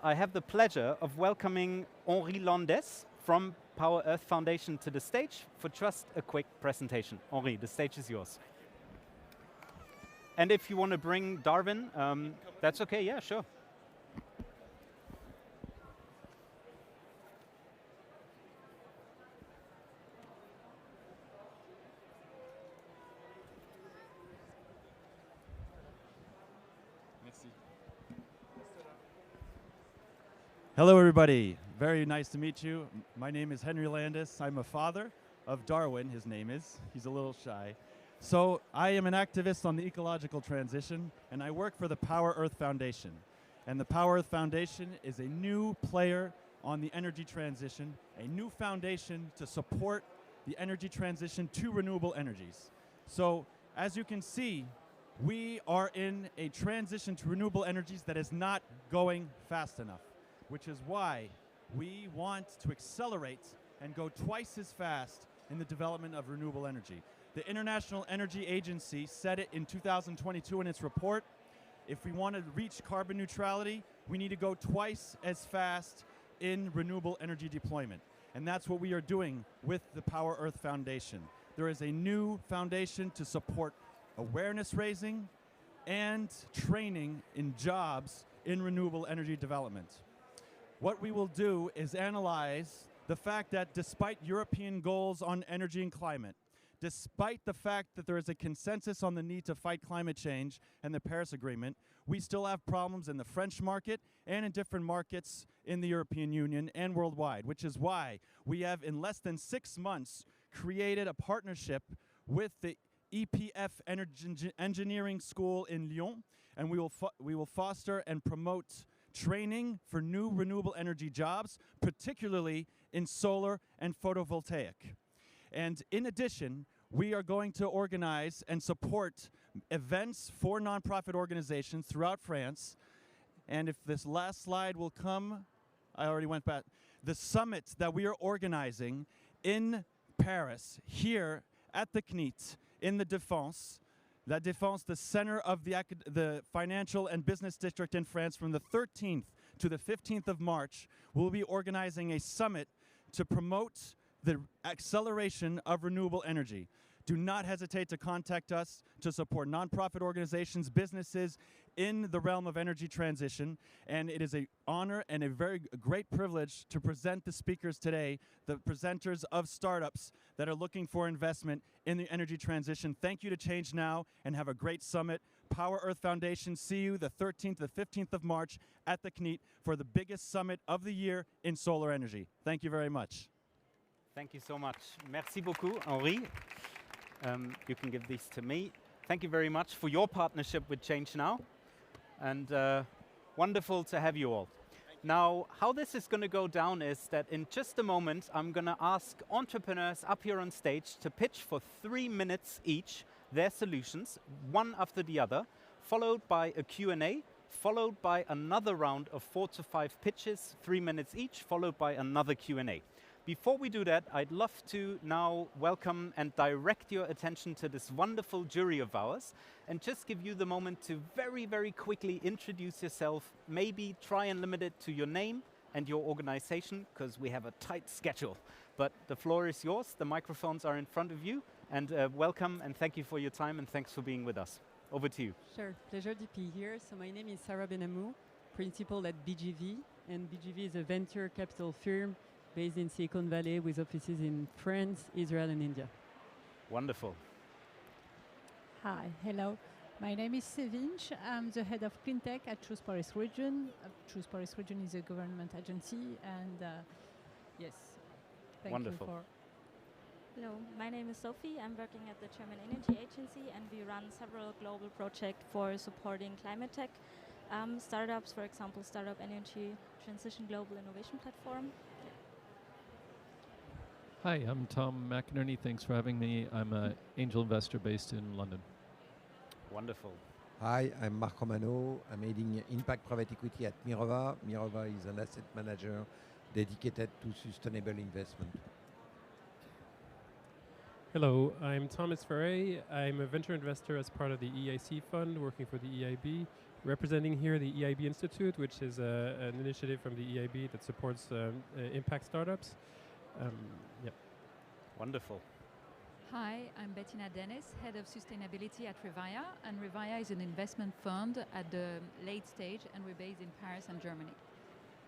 I have the pleasure of welcoming Henri Landes from POwR EARTH Foundation to the stage for just a quick presentation. Henri, the stage is yours. And if you want to bring Darwin, that's okay, yeah, sure. Hello, everybody. Very nice to meet you. My name is Henry Landis. I'm a father of Darwin, his name is. He's a little shy. So I am an activist on the ecological transition, and I work for the POwR EARTH Foundation. And the POwR EARTH Foundation is a new player on the energy transition, a new foundation to support the energy transition to renewable energies. So as you can see, we are in a transition to renewable energies that is not going fast enough, which is why we want to accelerate and go twice as fast in the development of renewable energy. The International Energy Agency said it in 2022 in its report. If we want to reach carbon neutrality, we need to go twice as fast in renewable energy deployment. And that's what we are doing with the POwR EARTH Foundation. There is a new foundation to support awareness raising and training in jobs in renewable energy development. What we will do is analyze the fact that despite European goals on energy and climate, despite the fact that there is a consensus on the need to fight climate change and the Paris Agreement, we still have problems in the French market and in different markets in the European Union and worldwide, which is why we have, in less than 6 months, created a partnership with the EPF Engineering School in Lyon, and we will foster and promote training for new renewable energy jobs, particularly in solar and photovoltaic. And in addition, we are going to organize and support events for nonprofit organizations throughout France. And if this last slide will come, I already went back. The summit that we are organizing in Paris, here at the CNIT, in the Défense, La Défense, the center of the financial and business district in France, from the 13th to the 15th of March, we'll be organizing a summit to promote the acceleration of renewable energy. Do not hesitate to contact us to support nonprofit organizations, businesses in the realm of energy transition. And it is an honor and a very great privilege to present the speakers today, the presenters of startups that are looking for investment in the energy transition. Thank you to ChangeNOW, and have a great summit. POwR EARTH Foundation, see you the 13th to 15th of March at the CNIT for the biggest summit of the year in solar energy. Thank you very much. Thank you so much. Merci beaucoup, Henri. You can give these to me. Thank you very much for your partnership with ChangeNOW, and wonderful to have you all. Now, how this is going to go down is that in just a moment, I'm going to ask entrepreneurs up here on stage to pitch for 3 minutes each their solutions, one after the other, followed by a Q&A, followed by another round of 4 to 5 pitches, 3 minutes each, followed by another Q&A. Before we do that, I'd love to now welcome and direct your attention to this wonderful jury of ours, and just give you the moment to very, very quickly introduce yourself. Maybe try and limit it to your name and your organization, because we have a tight schedule. But the floor is yours, the microphones are in front of you, and welcome and thank you for your time, and thanks for being with us. Over to you. Sure, pleasure to be here. So my name is Sarah Benamou, principal at BGV, and BGV is a venture capital firm based in Silicon Valley with offices in France, Israel, and India. Wonderful. Hi, hello. My name is Sevinch. I'm the head of cleantech at Choose Paris Region. Choose Paris Region is a government agency, and yes, thank Wonderful. you for. Hello, my name is Sophie. I'm working at the German Energy Agency, and we run several global projects for supporting climate tech startups, for example, Startup Energy Transition Global Innovation Platform. Hi, I'm Tom McInerney. Thanks for having me. I'm an angel investor based in London. Wonderful. Hi, I'm Marc Romano. I'm heading Impact Private Equity at Mirova. Mirova is an asset manager dedicated to sustainable investment. Hello, I'm Thomas Ferret. I'm a venture investor as part of the EIC fund, working for the EIB, representing here the EIB Institute, which is an initiative from the EIB that supports impact startups. Yep. Wonderful. Hi, I'm Bettina Dennis, Head of Sustainability at Revaya, and Revaya is an investment fund at the late stage, and we're based in Paris and Germany.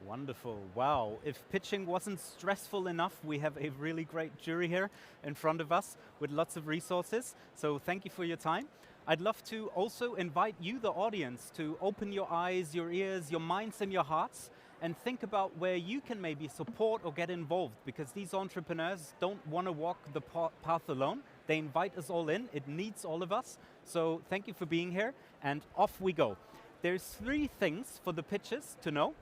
Wonderful. Wow. If pitching wasn't stressful enough, we have a really great jury here in front of us with lots of resources. So thank you for your time. I'd love to also invite you, the audience, to open your eyes, your ears, your minds and your hearts and think about where you can maybe support or get involved, because these entrepreneurs don't want to walk the path alone. They invite us all in. It needs all of us. So thank you for being here, and off we go. There's 3 things for the pitches to know.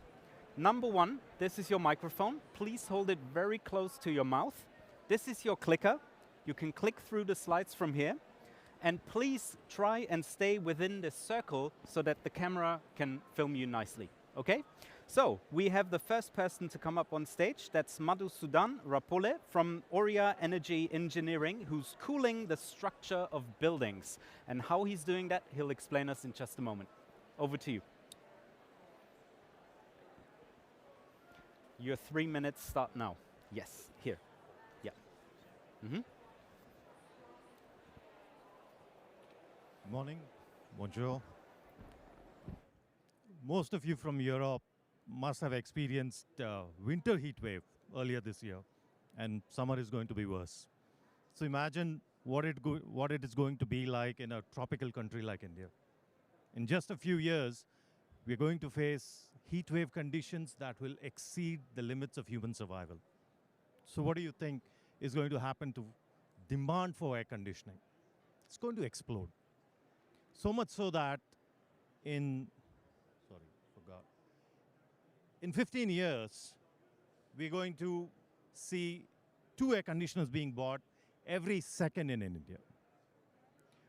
Number 1, this is your microphone. Please hold it very close to your mouth. This is your clicker. You can click through the slides from here. And please try and stay within this circle so that the camera can film you nicely, okay? So, we have the first person to come up on stage. That's Madhusudan Rapole from OORJA Energy Engineering, who's cooling the structure of buildings. And how he's doing that, he'll explain us in just a moment. Over to you. Your 3 minutes start now. Yes, here. Yeah. Morning. Bonjour. Most of you from Europe must have experienced winter heat wave earlier this year, and summer is going to be worse. So imagine what it is going to be like in a tropical country like India. In just a few years, we're going to face heat wave conditions that will exceed the limits of human survival. So what do you think is going to happen to demand for air conditioning? It's going to explode. So much so that in 15 years, we're going to see 2 air conditioners being bought every second in India.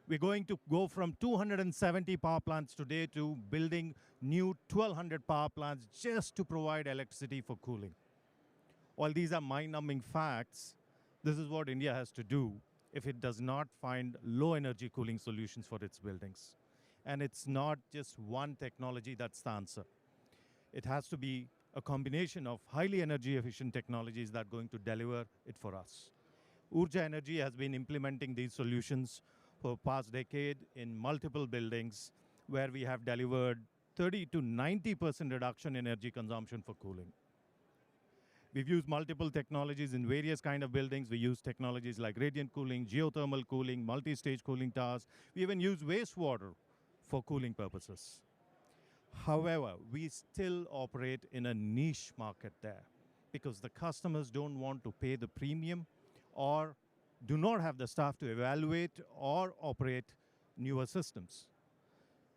We're going to go from 270 power plants today to building new 1,200 power plants just to provide electricity for cooling. While these are mind-numbing facts, this is what India has to do if it does not find low-energy cooling solutions for its buildings. And it's not just one technology that's the answer. It has to be a combination of highly energy-efficient technologies that are going to deliver it for us. OORJA Energy has been implementing these solutions for the past decade in multiple buildings where we have delivered 30 to 90% reduction in energy consumption for cooling. We've used multiple technologies in various kind of buildings. We use technologies like radiant cooling, geothermal cooling, multi-stage cooling towers. We even use wastewater for cooling purposes. However, we still operate in a niche market there because the customers don't want to pay the premium or do not have the staff to evaluate or operate newer systems.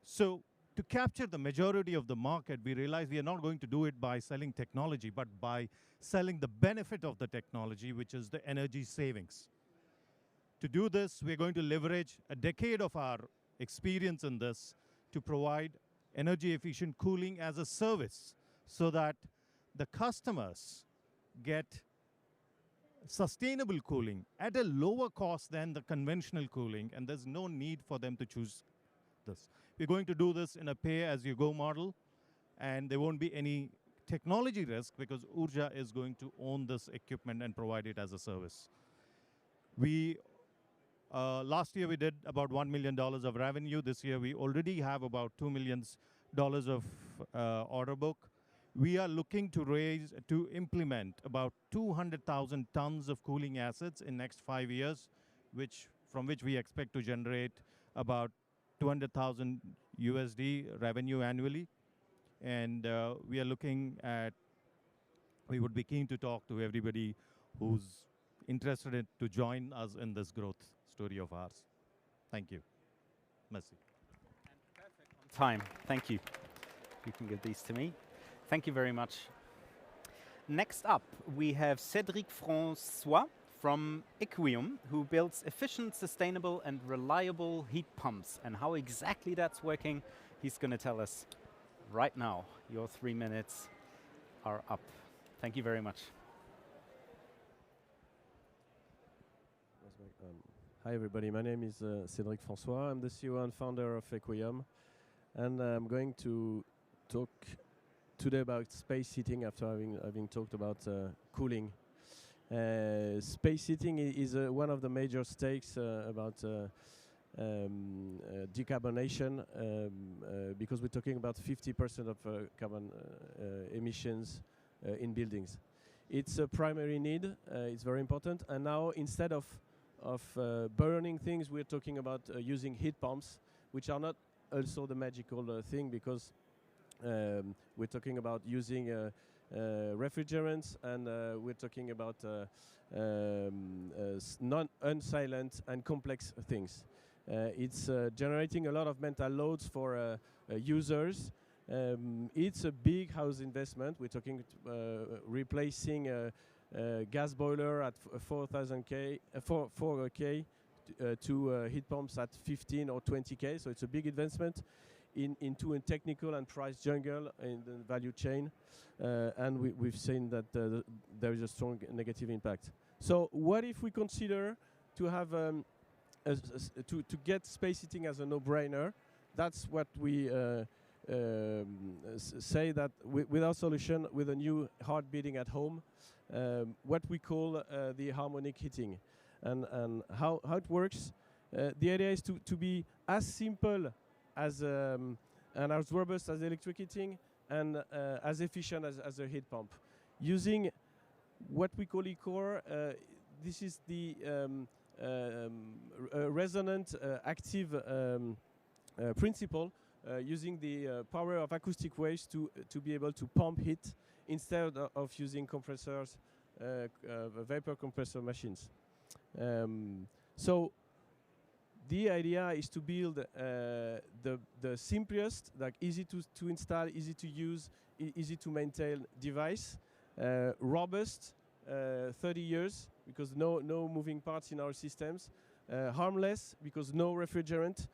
So to capture the majority of the market, we realize we are not going to do it by selling technology, but by selling the benefit of the technology, which is the energy savings. To do this, we're going to leverage a decade of our experience in this to provide energy-efficient cooling as a service so that the customers get sustainable cooling at a lower cost than the conventional cooling, and there's no need for them to choose this. We're going to do this in a pay-as-you-go model, and there won't be any technology risk because OORJA is going to own this equipment and provide it as a service. Last year we did about $1 million of revenue. This year we already have about $2 million of order book. We are looking to implement about 200,000 tons of cooling assets in next 5 years, from which we expect to generate about 200,000 USD revenue annually. And we would be keen to talk to everybody who's interested to join us in this growth story of ours. Thank you. Merci. And perfect on time. Thank you. You can give these to me. Thank you very much. Next up, we have Cédric François from EQUIUM, who builds efficient, sustainable, and reliable heat pumps. And how exactly that's working, he's going to tell us right now. Your 3 minutes are up. Thank you very much. Hi everybody, my name is Cédric François. I'm the CEO and founder of EQUIUM. and I'm going to talk today about space heating after having talked about cooling. Space heating is one of the major stakes about decarbonation, because we're talking about 50% of carbon emissions in buildings. It's a primary need, it's very important, and now instead of burning things, we're talking about using heat pumps, which are not also the magical thing, because we're talking about using refrigerants, and we're talking about non-unsilent and complex things. It's generating a lot of mental loads for users. It's a big house investment. We're talking replacing a gas boiler at 4K to heat pumps at 15 or 20K. So it's a big investment into a technical and price jungle in the value chain, and we've seen that there is a strong negative impact. So what if we consider to have to get space heating as a no-brainer? That's what we say, that with our solution, with a new heart beating at home, what we call the harmonic heating, and how it works. The idea is to be as simple as and as robust as electric heating, and as efficient as a heat pump, using what we call EQUIUM. This is the resonant active principle, using the power of acoustic waves to be able to pump heat instead of using compressors, vapor compressor machines. So the idea is to build the simplest, like easy to install, easy to use, easy to maintain device, robust, 30 years, because no moving parts in our systems, harmless, because no refrigerant,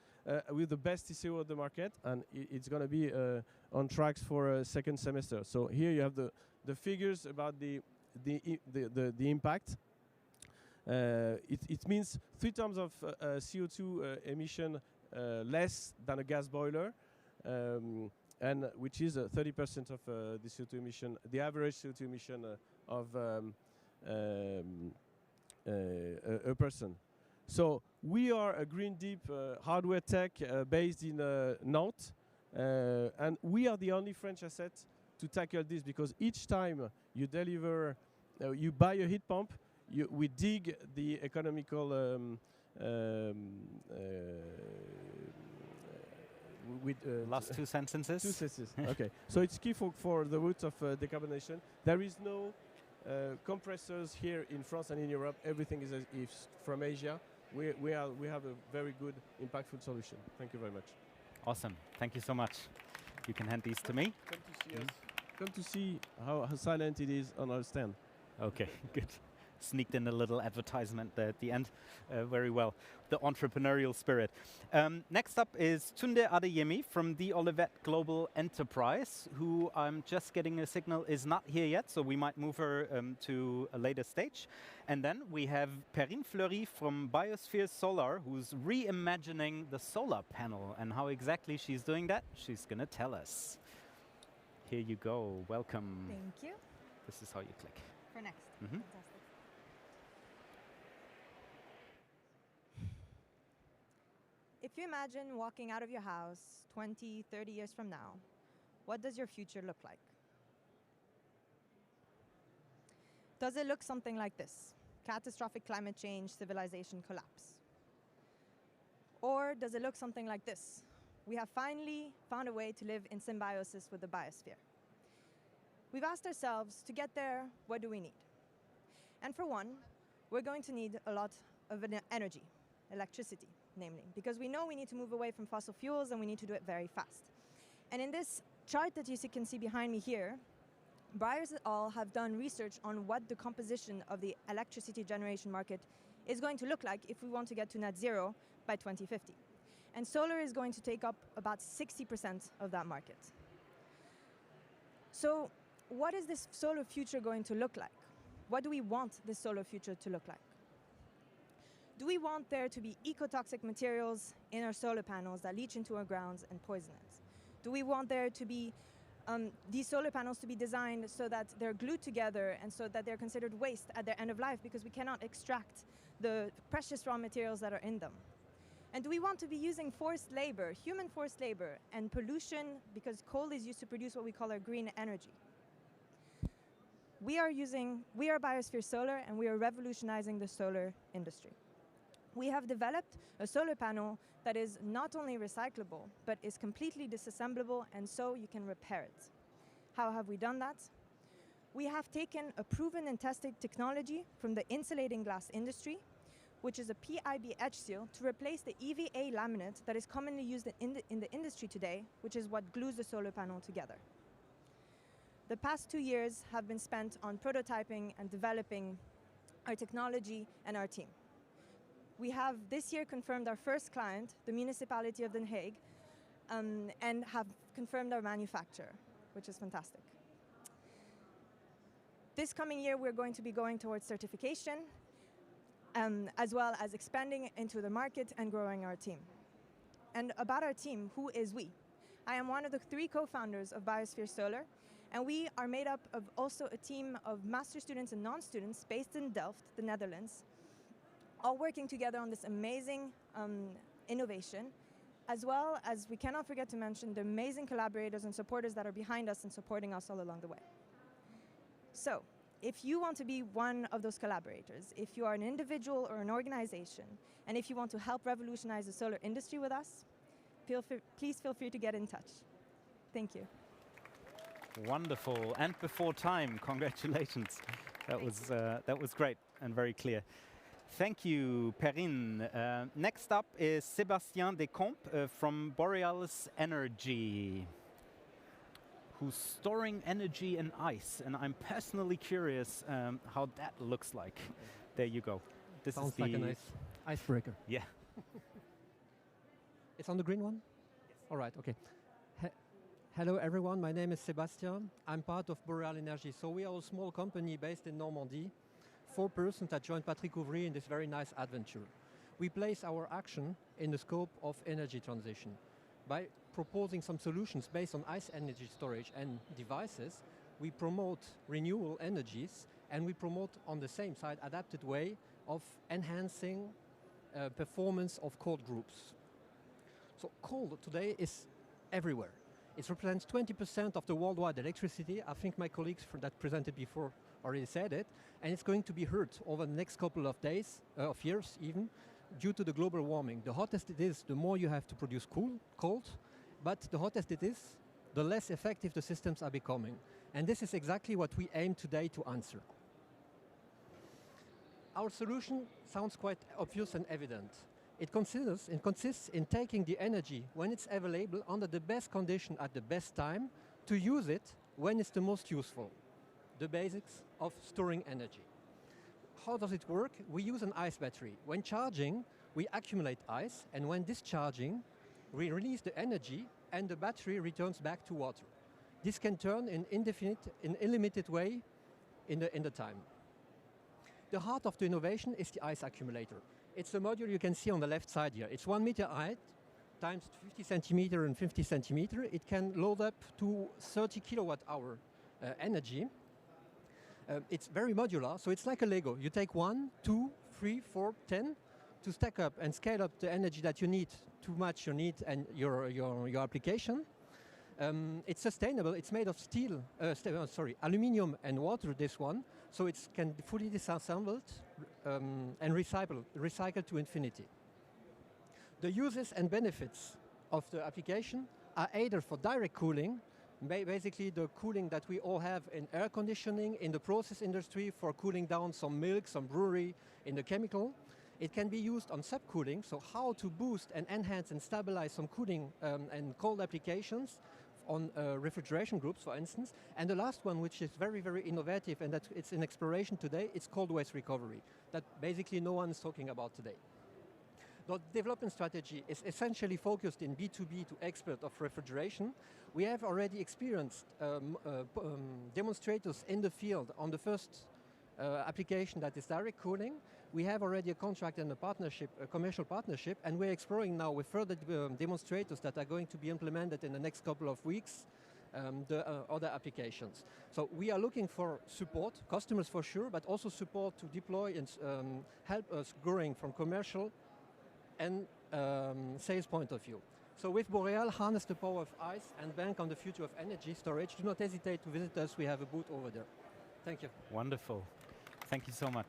with the best TCO of the market, and it's going to be on tracks for a second semester. So here you have the figures about the impact. It means 3 times of CO2 emission less than a gas boiler, and which is 30% of the CO2 emission, the average CO2 emission of a person. So we are a green deep hardware tech based in Nantes, and we are the only French asset to tackle this, because each time you deliver, you buy a heat pump, we dig the economical with last 2 sentences. 2 sentences. Okay. So it's key for the route of decarbonation. There is no compressors here in France and in Europe. Everything is from Asia. We have a very good, impactful solution. Thank you very much. Awesome. Thank you so much. You can hand these to me. Come to see us. Come to see how silent it is on our stand. Okay, good. Sneaked in a little advertisement there at the end. Very well. The entrepreneurial spirit. Next up is Tunde Adeyemi from D-Olivette Global Enterprise, who I'm just getting a signal is not here yet, so we might move her to a later stage. And then we have Perrine Fleury from Biosphere Solar, who's reimagining the solar panel, and how exactly she's doing that, she's going to tell us. Here you go. Welcome. Thank you. This is how you click. For next. Mm-hmm. Fantastic. If you imagine walking out of your house 20, 30 years from now, what does your future look like? Does it look something like this? Catastrophic climate change, civilization collapse. Or does it look something like this? We have finally found a way to live in symbiosis with the biosphere. We've asked ourselves, to get there, what do we need? And for one, we're going to need a lot of energy, electricity, namely, because we know we need to move away from fossil fuels, and we need to do it very fast. And in this chart that you can see behind me here, Byers et al. Have done research on what the composition of the electricity generation market is going to look like if we want to get to net zero by 2050. And solar is going to take up about 60% of that market. So what is this solar future going to look like? What do we want this solar future to look like? Do we want there to be ecotoxic materials in our solar panels that leach into our grounds and poison it? Do we want there to be these solar panels to be designed so that they're glued together and so that they're considered waste at their end of life because we cannot extract the precious raw materials that are in them? And do we want to be using forced labor, human forced labor, and pollution because coal is used to produce what we call our green energy? We are Biosphere Solar, and we are revolutionizing the solar industry. We have developed a solar panel that is not only recyclable, but is completely disassemblable, and so you can repair it. How have we done that? We have taken a proven and tested technology from the insulating glass industry, which is a PIBH seal, to replace the EVA laminate that is commonly used in the industry today, which is what glues the solar panel together. The past 2 years have been spent on prototyping and developing our technology and our team. We have this year confirmed our first client, the municipality of Den Haag, and have confirmed our manufacturer, which is fantastic. This coming year, we're going to be going towards certification, as well as expanding into the market and growing our team. And about our team, who is we? I am one of the 3 co-founders of Biosphere Solar, and we are made up of also a team of master students and non-students based in Delft, the Netherlands, all working together on this amazing innovation, as well as we cannot forget to mention the amazing collaborators and supporters that are behind us and supporting us all along the way. So, if you want to be one of those collaborators, if you are an individual or an organization, and if you want to help revolutionize the solar industry with us, please feel free to get in touch. Thank you. Wonderful, and before time, congratulations. That was great and very clear. Thank you, Perrine. Next up is Sébastien Descombes from Boreales Energy, who's storing energy in ice, and I'm personally curious how that looks like. There you go. This Sounds is the like a nice icebreaker. Yeah. It's on the green one? Yes. All right, okay. Hello everyone, my name is Sébastien. I'm part of Boreal Energy. So we are a small company based in Normandy. 4 persons that joined Patrick Ouvry in this very nice adventure. We place our action in the scope of energy transition. By proposing some solutions based on ice energy storage and devices, we promote renewable energies, and we promote on the same side adapted way of enhancing performance of cold groups. So coal today is everywhere. It represents 20% of the worldwide electricity. I think my colleagues that presented before already said it, and it's going to be hurt over the next couple of days, of years even, due to the global warming. The hottest it is, the more you have to produce cold, but the hottest it is, the less effective the systems are becoming. And this is exactly what we aim today to answer. Our solution sounds quite obvious and evident. It consists in taking the energy when it's available under the best condition at the best time to use it when it's the most useful. The basics of storing energy. How does it work? We use an ice battery. When charging, we accumulate ice, and when discharging, we release the energy and the battery returns back to water. This can turn in unlimited way in the time. The heart of the innovation is the ice accumulator. It's the module you can see on the left side here. It's 1 meter height, times 50 centimeter and 50 centimeter. It can load up to 30 kilowatt hour energy. It's very modular, so it's like a Lego. You take 1, 2, 3, 4, 10 to stack up and scale up the energy that you need to match your need and your application. It's sustainable. It's made of steel, aluminium and water, this one, so it can fully disassembled and recycled to infinity. The uses and benefits of the application are either for direct cooling, basically the cooling that we all have in air conditioning, in the process industry for cooling down some milk, some brewery, in the chemical. It can be used on subcooling, so how to boost and enhance and stabilize some cooling and cold applications on refrigeration groups, for instance. And the last one, which is very, very innovative, and that it's in exploration today, it's cold waste recovery, that basically no one is talking about today. The development strategy is essentially focused in B2B to expert of refrigeration. We have already experienced demonstrators in the field on the first application that is direct cooling. We have already a contract and a partnership, a commercial partnership, and we're exploring now with further demonstrators that are going to be implemented in the next couple of weeks, the other applications. So we are looking for support, customers for sure, but also support to deploy and help us growing from commercial and sales point of view. So with Boreal, harness the power of ice and bank on the future of energy storage. Do not hesitate to visit us. We have a booth over there. Thank you. Wonderful. Thank you so much.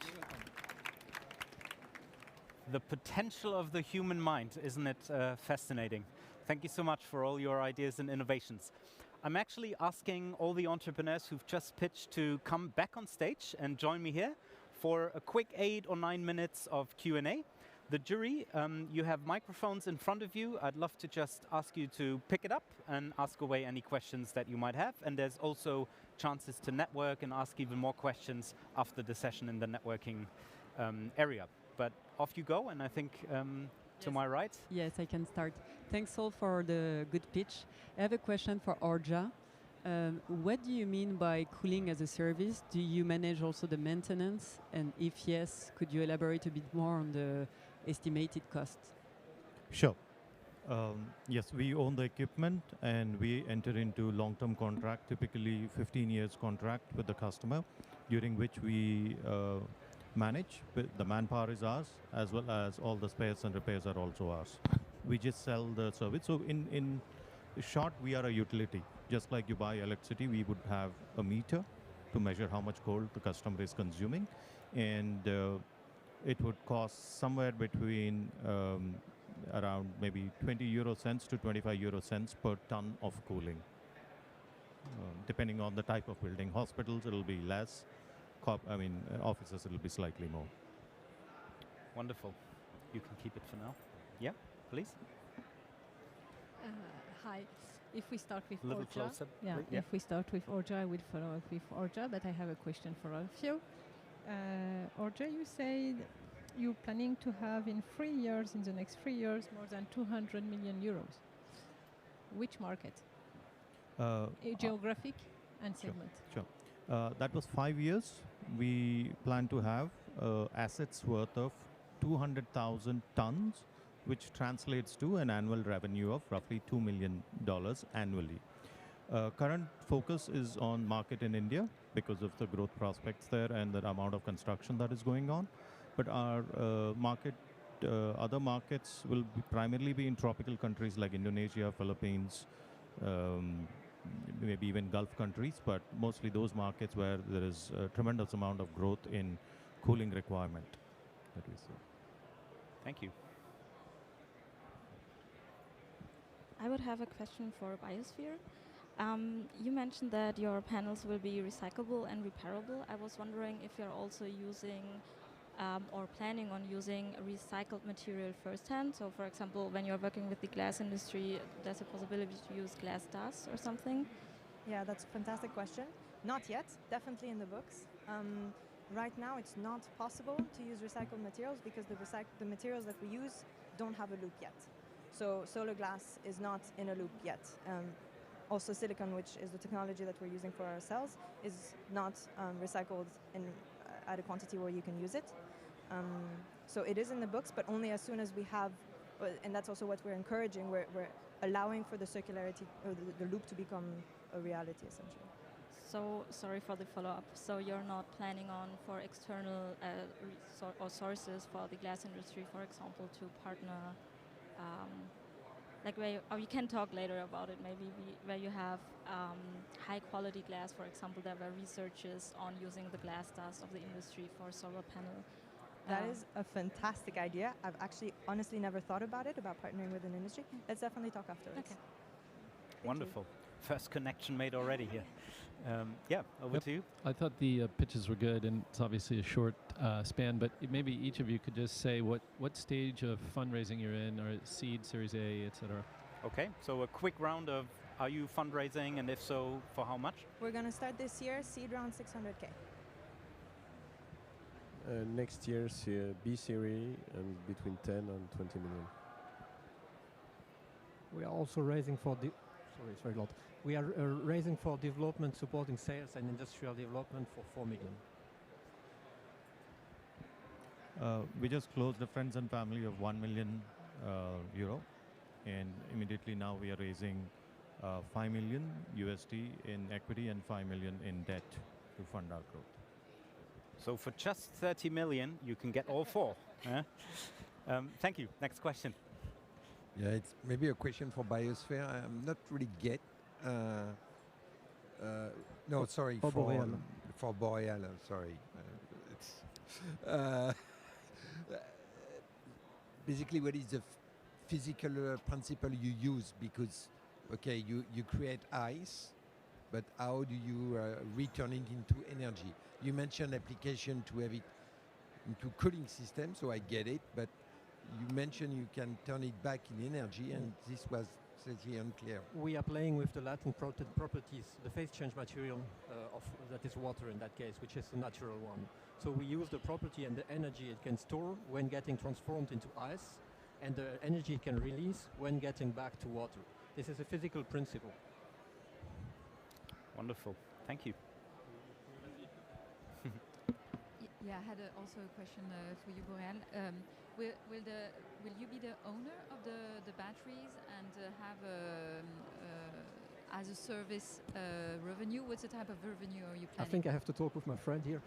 The potential of the human mind, isn't it fascinating? Thank you so much for all your ideas and innovations. I'm actually asking all the entrepreneurs who've just pitched to come back on stage and join me here for a quick 8 or 9 minutes of Q&A. The jury, you have microphones in front of you. I'd love to just ask you to pick it up and ask away any questions that you might have. And there's also chances to network and ask even more questions after the session in the networking area. But off you go, and I think to my right. Yes, I can start. Thanks all for the good pitch. I have a question for OORJA. What do you mean by cooling as a service? Do you manage also the maintenance? And if yes, could you elaborate a bit more on the estimated cost? Sure. Yes, we own the equipment and we enter into long-term contract, typically 15 years contract with the customer, during which we manage. The manpower is ours, as well as all the spares and repairs are also ours. We just sell the service. So in short, we are a utility. Just like you buy electricity, we would have a meter to measure how much coal the customer is consuming. And it would cost somewhere between around maybe 20 euro cents to 25 euro cents per ton of cooling. Depending on the type of building. Hospitals, it'll be less. Offices, it'll be slightly more. Wonderful. You can keep it for now. Yeah, please. Hi. If we start with A little OORJA, closer. yeah, Yeah. if we start with OORJA, I will follow up with OORJA, but I have a question for all of you. OORJA, you said you're planning to have in the next 3 years, more than 200 million euros. Which market? Geographic and segment. Sure. That was 5 years. We plan to have assets worth of 200,000 tons, which translates to an annual revenue of roughly $2 million annually. Current focus is on market in India because of the growth prospects there and the amount of construction that is going on. But our other markets will primarily be in tropical countries like Indonesia, Philippines, maybe even Gulf countries, but mostly those markets where there is a tremendous amount of growth in cooling requirement that we see. Thank you. I would have a question for Biosphere. You mentioned that your panels will be recyclable and repairable. I was wondering if you're also using or planning on using recycled material firsthand. So for example, when you're working with the glass industry, there's a possibility to use glass dust or something? Yeah, that's a fantastic question. Not yet, definitely in the books. Right now it's not possible to use recycled materials because the materials that we use don't have a loop yet. So solar glass is not in a loop yet. Also silicon, which is the technology that we're using for our cells, is not recycled at a quantity where you can use it. So it is in the books, but only as soon as we have, and that's also what we're encouraging, we're allowing for the circularity, or the loop to become a reality, essentially. So, sorry for the follow-up. So you're not planning on for external or sources for the glass industry, for example, to partner, or you can talk later about it, maybe where you have high-quality glass, for example, there were researches on using the glass dust of the industry for solar panel. That is a fantastic idea. I've actually honestly never thought about it, about partnering with an industry. Let's definitely talk afterwards. Okay. Wonderful. First connection made already here. Yeah, over to you. I thought the pitches were good, and it's obviously a short span, but maybe each of you could just say what stage of fundraising you're in, or seed, Series A, etc. Okay, so a quick round of, are you fundraising, and if so, for how much? We're going to start this year, seed round 600K. Next year, B series, and between 10 and 20 million. We are also raising for sorry, it's very loud. We are raising for development, supporting sales and industrial development for 4 million. We just closed a friends and family of 1 million euro, and immediately now we are raising 5 million USD in equity and 5 million in debt to fund our growth. So for just 30 million, you can get all four. Thank you. Next question. Yeah, it's maybe a question for Biosphere. I'm not really get. No, sorry, for Boreal. For Boreal, sorry. Basically, what is the physical principle you use? Because, okay, you create ice, but how do you return it into energy? You mentioned application to have it into cooling system, so I get it, but you mentioned you can turn it back in energy, and this was slightly unclear. We are playing with the latent properties, the phase change material that is water in that case, which is the natural one. So we use the property and the energy it can store when getting transformed into ice, and the energy it can release when getting back to water. This is a physical principle. Wonderful. Thank you. Yeah, I had also a question for you, Boreal. Will you be the owner of the batteries and have as a service revenue? What's the type of revenue are you planning? I think I have to talk with my friend here.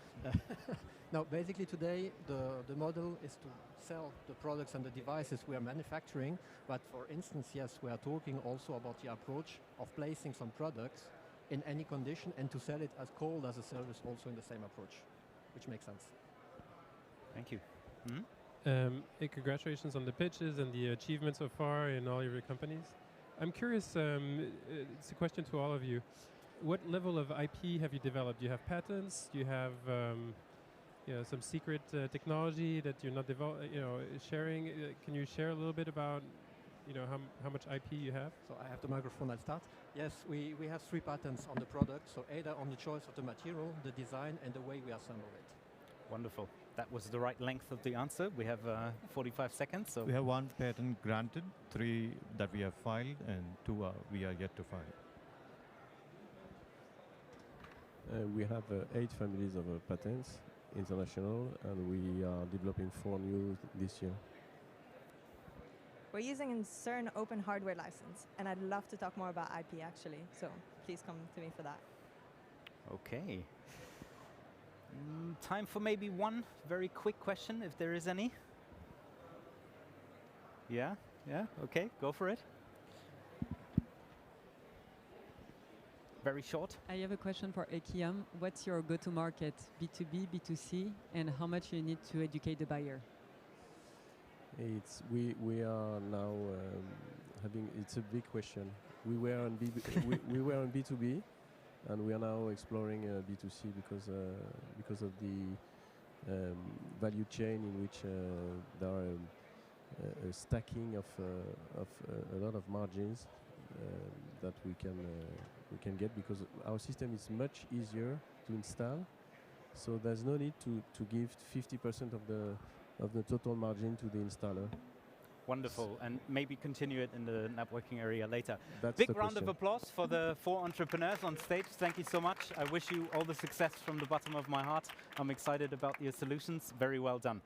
Now, basically today, the model is to sell the products and the devices we are manufacturing. But for instance, yes, we are talking also about the approach of placing some products in any condition and to sell it as cold as a service also in the same approach, which makes sense. Thank you. Congratulations on the pitches and the achievements so far in all your companies. I'm curious, it's a question to all of you. What level of IP have you developed? Do you have patents? Do you have some secret technology that you're not sharing? Can you share a little bit about how much IP you have? So I have the microphone, I'll start. Yes, we have 3 patents on the product, so either on the choice of the material, the design, and the way we assemble it. Wonderful. That was the right length of the answer. We have 45 seconds. So we have 1 patent granted, 3 that we have filed, and 2 we are yet to file. We have 8 families of patents, international, and we are developing 4 new this year. We're using a CERN open hardware license, and I'd love to talk more about IP actually, so please come to me for that. Okay. Time for maybe one very quick question, if there is any. Yeah, okay, go for it. Very short. I have a question for EQUIUM. What's your go-to-market, B2B, B2C, and how much you need to educate the buyer? We are now having, it's a big question. We were on B2B, and we are now exploring B2C because of the value chain in which there are a stacking of a lot of margins that we can get, because our system is much easier to install. So there's no need to give 50% of the total margin to the installer. Wonderful, and maybe continue it in the networking area later. That's Big round of applause for the 4 entrepreneurs on stage. Thank you so much. I wish you all the success from the bottom of my heart. I'm excited about your solutions. Very well done.